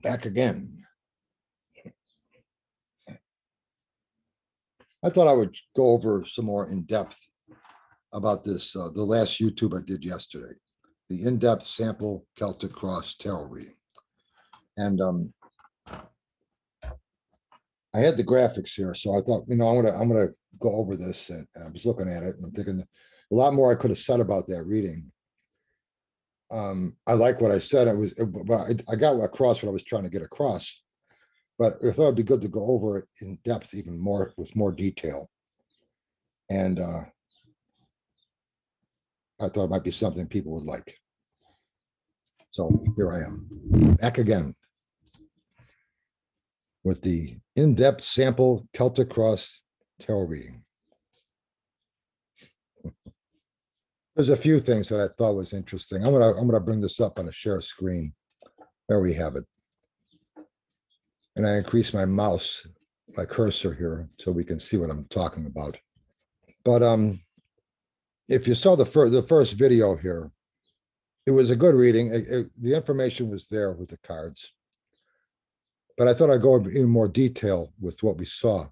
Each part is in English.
Back again. I thought I would go over some more in depth about this, the last YouTube I did yesterday, the in-depth sample Celtic cross tarot reading. And I had the graphics here, so I thought, I'm gonna go over this, and I was looking at it and I'm thinking a lot more I could have said about that reading. I like what I said. I got across what I was trying to get across, but I thought it'd be good to go over it in depth, even more with more detail. And I thought it might be something people would like. So here I am, back again with the in-depth sample Celtic cross tarot reading. There's a few things that I thought was interesting. I'm gonna bring this up on a share screen. There we have it. And I increase my mouse, my cursor here, so we can see what I'm talking about. But if you saw the first video here, it was a good reading. The information was there with the cards, but I thought I'd go in more detail with what we saw.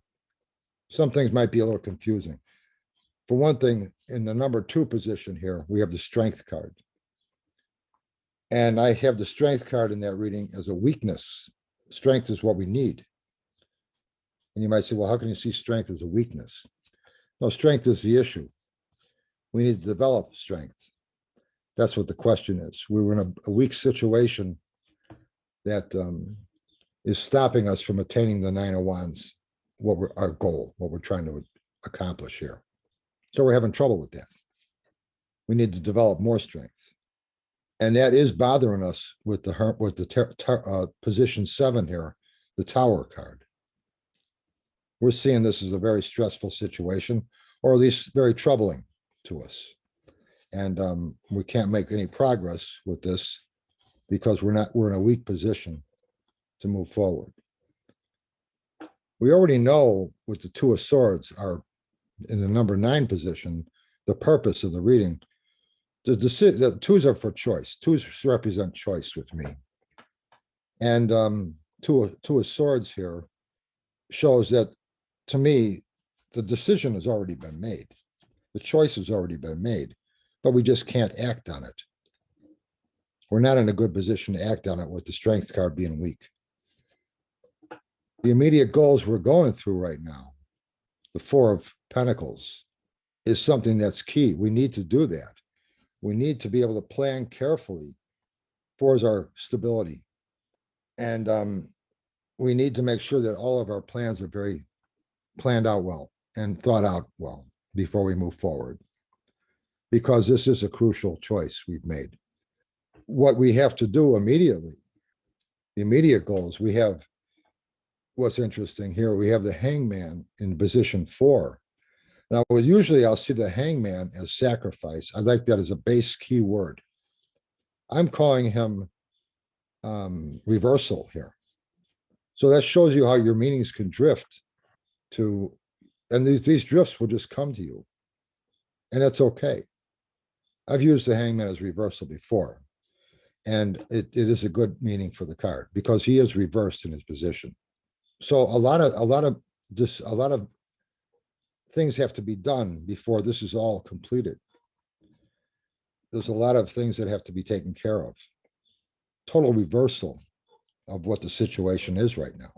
Some things might be a little confusing. For one thing, in the number 2 position here, we have the strength card. And I have the strength card in that reading as a weakness. Strength is what we need. And you might say, well, how can you see strength as a weakness? No, strength is the issue. We need to develop strength. That's what the question is. We were in a weak situation that is stopping us from attaining the 9 of Wands, our goal, what we're trying to accomplish here. So we're having trouble with that. We need to develop more strength. And that is bothering us with the position 7 here, the Tower card. We're seeing this as a very stressful situation, or at least very troubling to us. And we can't make any progress with this because we're in a weak position to move forward. We already know with the 2 of Swords are in the number 9 position, the purpose of the reading. The 2s are for choice. 2s represent choice with me. And 2 of Swords here shows that, to me, the decision has already been made. The choice has already been made, but we just can't act on it. We're not in a good position to act on it with the strength card being weak. The immediate goals we're going through right now, the 4 of Pentacles, is something that's key. We need to do that. We need to be able to plan carefully for our stability. And we need to make sure that all of our plans are very planned out well and thought out well before we move forward, because this is a crucial choice we've made. What we have to do immediately, the immediate goals, we have, what's interesting here, we have the Hangman in position 4. Now, usually I'll see the Hangman as sacrifice. I like that as a base key word. I'm calling him reversal here. So that shows you how your meanings can drift to, and these drifts will just come to you. And that's okay. I've used the Hangman as reversal before. And it is a good meaning for the card because he is reversed in his position. So a lot of things have to be done before this is all completed. There's a lot of things that have to be taken care of. Total reversal of what the situation is right now.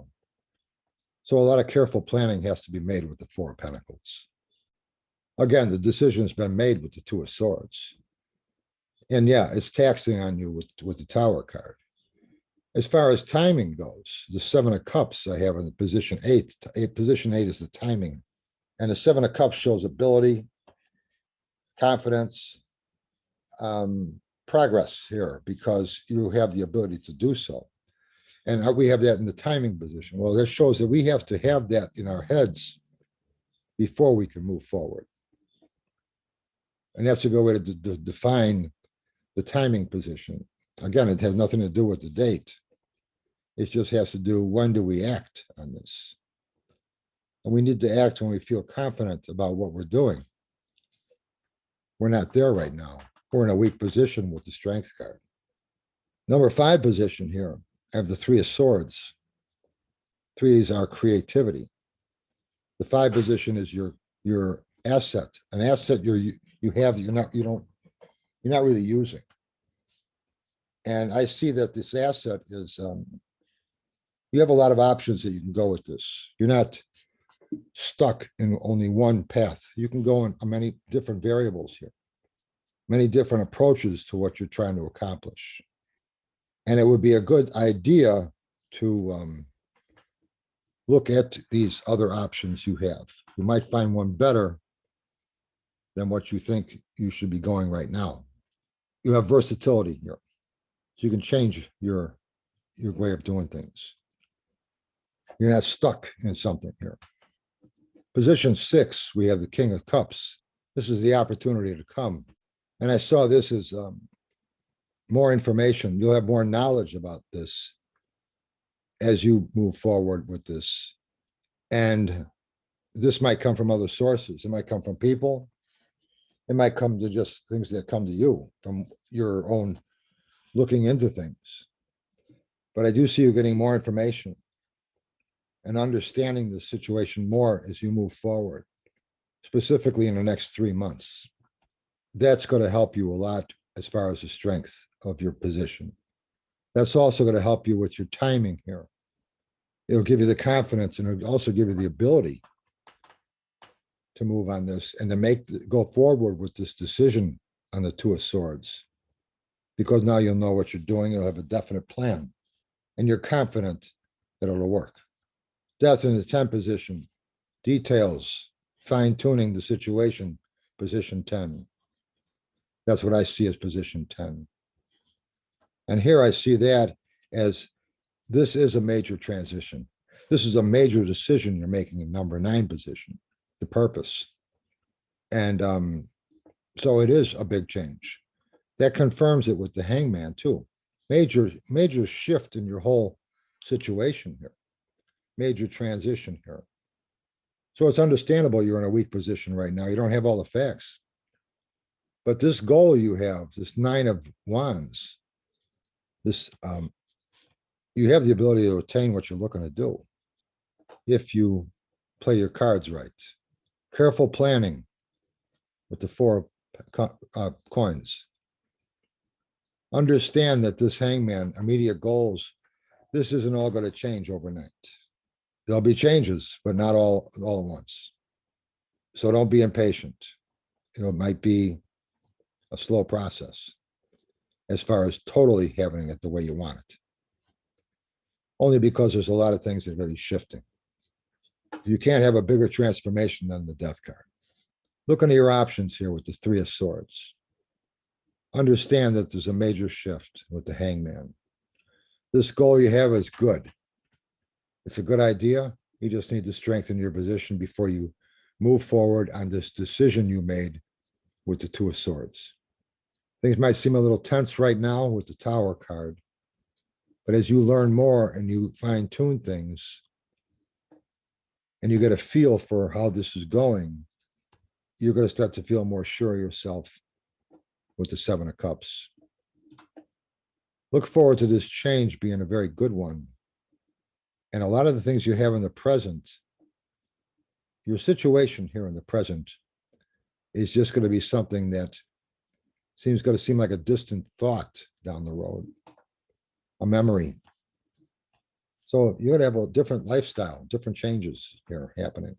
So a lot of careful planning has to be made with the 4 of Pentacles. Again, the decision has been made with the 2 of Swords. And yeah, it's taxing on you with the Tower card. As far as timing goes, the 7 of Cups I have in the position 8. Position 8 is the timing. And the 7 of Cups shows ability, confidence, progress here, because you have the ability to do so. And we have that in the timing position. Well, that shows that we have to have that in our heads before we can move forward. And that's a good way to define the timing position. Again, it has nothing to do with the date. It just has to do, when do we act on this? And we need to act when we feel confident about what we're doing. We're not there right now. We're in a weak position with the strength card. Number 5 position here I have the Three of Swords. Three is our creativity. The 5 position is your asset, an asset you have that you're not really using. And I see that this asset is you have a lot of options that you can go with this. You're not stuck in only one path. You can go in many different variables here, many different approaches to what you're trying to accomplish. And it would be a good idea to look at these other options you have. You might find one better than what you think you should be going right now. You have versatility here. So you can change your way of doing things. You're not stuck in something here. Position 6, we have the King of Cups. This is the opportunity to come. And I saw this as more information. You'll have more knowledge about this as you move forward with this. And this might come from other sources. It might come from people. It might come to just things that come to you from your own looking into things. But I do see you getting more information and understanding the situation more as you move forward, specifically in the next 3 months. That's going to help you a lot as far as the strength of your position. That's also going to help you with your timing here. It'll give you the confidence, and it'll also give you the ability to move on this and to go forward with this decision on the Two of Swords. Because now you'll know what you're doing, you'll have a definite plan, and you're confident that it'll work. Death in the 10th position, details, fine-tuning the situation, position 10. That's what I see as position 10. And here I see that as this is a major transition. This is a major decision you're making in number 9 position, the purpose. And so it is a big change. That confirms it with the Hangman too. Major shift in your whole situation here. Major transition here. So it's understandable you're in a weak position right now. You don't have all the facts. But this goal you have, this 9 of Wands, this you have the ability to attain what you're looking to do if you play your cards right. Careful planning with the 4 of coins. Understand that this Hangman, immediate goals, this isn't all going to change overnight. There'll be changes, but not all at once. So don't be impatient. It might be a slow process as far as totally having it the way you want it. Only because there's a lot of things that are going to be shifting. You can't have a bigger transformation than the Death card. Look into your options here with the 3 of Swords. Understand that there's a major shift with the Hangman. This goal you have is good. It's a good idea. You just need to strengthen your position before you move forward on this decision you made with the 2 of Swords. Things might seem a little tense right now with the Tower card, but as you learn more and you fine-tune things and you get a feel for how this is going, you're going to start to feel more sure of yourself with the 7 of Cups. Look forward to this change being a very good one. And a lot of the things you have in the present, your situation here in the present is just going to be something that going to seem like a distant thought down the road, a memory. So you're going to have a different lifestyle, different changes here happening.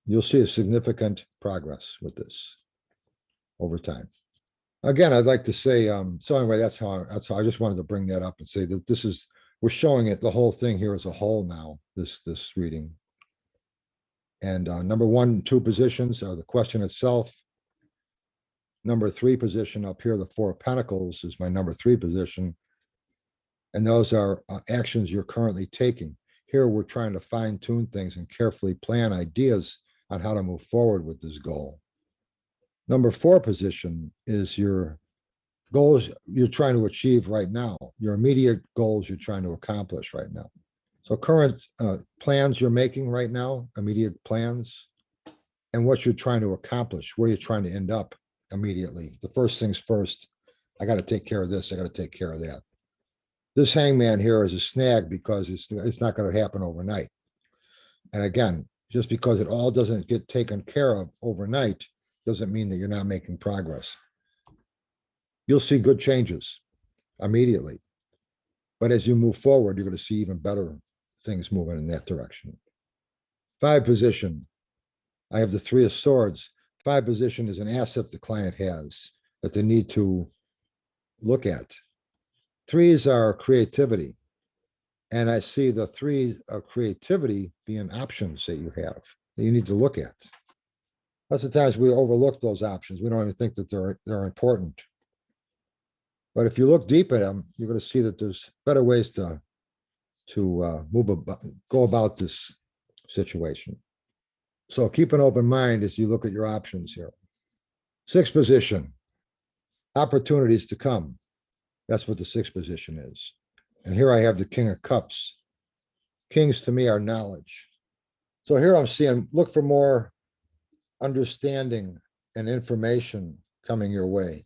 You'll see a significant progress with this over time. Again, I'd like to say, so anyway, that's how I just wanted to bring that up and say that we're showing it, the whole thing here as a whole now, this reading. And number 1 and 2 positions are the question itself. Number 3 position up here, the 4 of Pentacles, is my number 3 position. And those are actions you're currently taking. Here, we're trying to fine-tune things and carefully plan ideas on how to move forward with this goal. Number 4 position is your goals you're trying to achieve right now, your immediate goals you're trying to accomplish right now. So current plans you're making right now, immediate plans, and what you're trying to accomplish, where you're trying to end up immediately. The first things first, I got to take care of this, I got to take care of that. This hangman here is a snag because it's not going to happen overnight. And again, just because it all doesn't get taken care of overnight doesn't mean that you're not making progress. You'll see good changes immediately. But as you move forward, you're going to see even better things moving in that direction. 5 position. I have the 3 of swords. 5 position is an asset the client has that they need to look at. 3s are creativity. And I see the 3 of creativity being options that you have that you need to look at. Lots of times we overlook those options. We don't even think that they're important. But if you look deep at them, you're going to see that there's better ways to go about this situation. So keep an open mind as you look at your options here. 6th position, opportunities to come. That's what the 6th position is. And here I have the King of Cups. Kings to me are knowledge. So here I'm seeing, look for more understanding and information coming your way.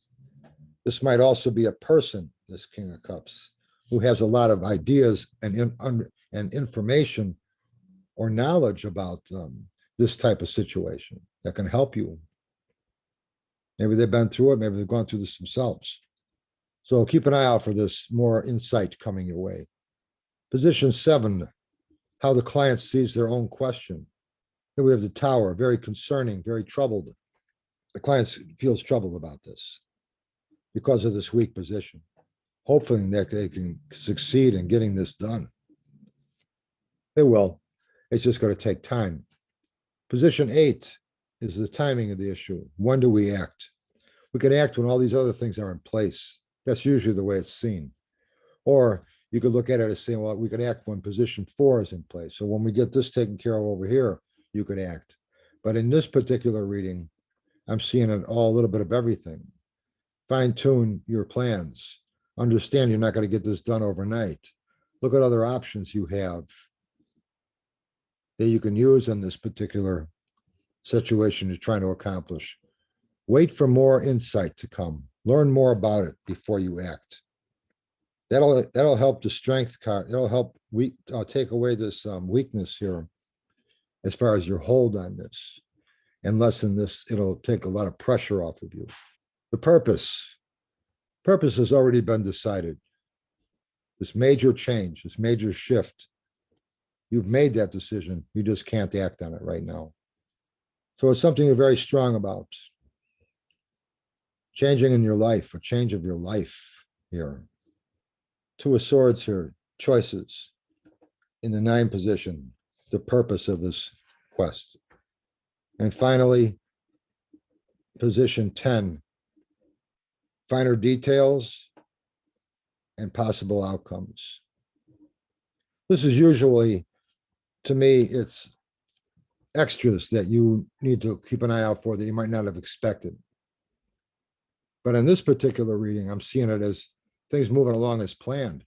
This might also be a person, this King of Cups, who has a lot of ideas and information or knowledge about this type of situation that can help you. Maybe they've been through it. Maybe they've gone through this themselves. So keep an eye out for this more insight coming your way. Position 7, how the client sees their own question. Here we have the Tower, very concerning, very troubled. The client feels troubled about this because of this weak position, hoping that they can succeed in getting this done. They will. It's just going to take time. Position 8 is the timing of the issue. When do we act? We can act when all these other things are in place. That's usually the way it's seen. Or you could look at it as saying, well, we could act when position 4 is in place. So when we get this taken care of over here, you could act. But in this particular reading, I'm seeing it all a little bit of everything. Fine tune your plans. Understand you're not going to get this done overnight. Look at other options you have that you can use in this particular situation you're trying to accomplish. Wait for more insight to come. Learn more about it before you act. That'll help the strength card. It'll help take away this weakness here as far as your hold on this and lessen this. It'll take a lot of pressure off of you. The purpose has already been decided. This major change, this major shift, you've made that decision. You just can't act on it right now. So it's something you're very strong about. Changing in your life, a change of your life here. 2 of swords here, choices. In the 9 position, the purpose of this quest. And finally, position 10, finer details and possible outcomes. This is usually, to me, it's extras that you need to keep an eye out for that you might not have expected. But in this particular reading, I'm seeing it as things moving along as planned.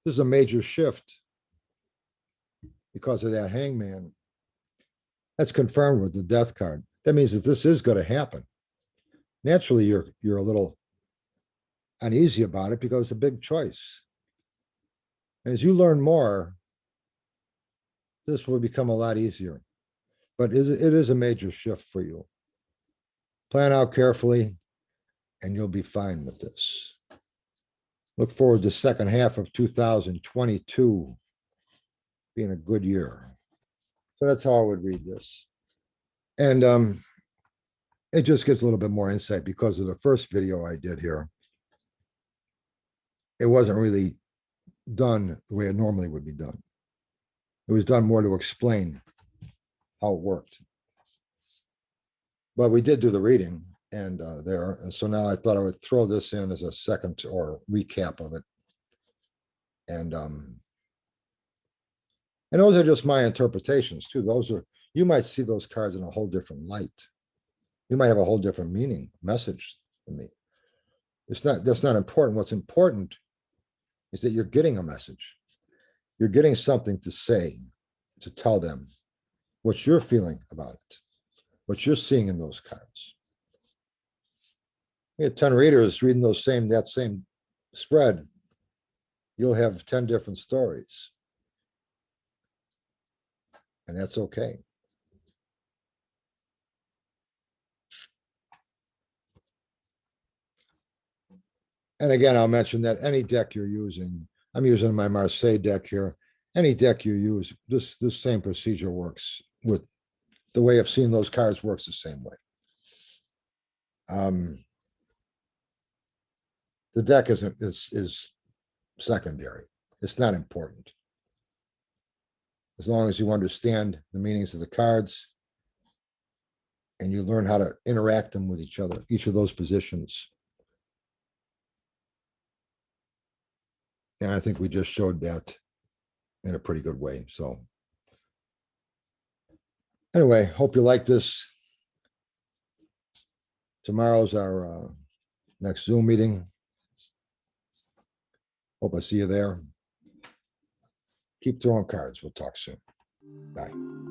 This is a major shift because of that hangman. That's confirmed with the death card. That means that this is going to happen. Naturally, you're a little uneasy about it because it's a big choice. And as you learn more, this will become a lot easier. But it is a major shift for you. Plan out carefully, and you'll be fine with this. Look forward to the second half of 2022 being a good year. So that's how I would read this. And it just gives a little bit more insight because of the first video I did here. It wasn't really done the way it normally would be done. It was done more to explain how it worked. But we did do the reading and so now I thought I would throw this in as a second or recap of it. And those are just my interpretations too. You might see those cards in a whole different light. You might have a whole different meaning, message to me. That's not important. What's important is that you're getting a message. You're getting something to say, to tell them what you're feeling about it, what you're seeing in those cards. We had 10 readers reading that same spread. you'll have 10 different stories. And that's okay. And again, I'll mention that any deck you're using, I'm using my Marseille deck here. Any deck you use, this same procedure works. With the way I've seen those cards works the same way. The deck is secondary. It's not important. As long as you understand the meanings of the cards and you learn how to interact them with each other, each of those positions. And I think we just showed that in a pretty good way. So anyway, hope you like this. Tomorrow's our next Zoom meeting. Hope I see you there. Keep throwing cards. We'll talk soon. Bye.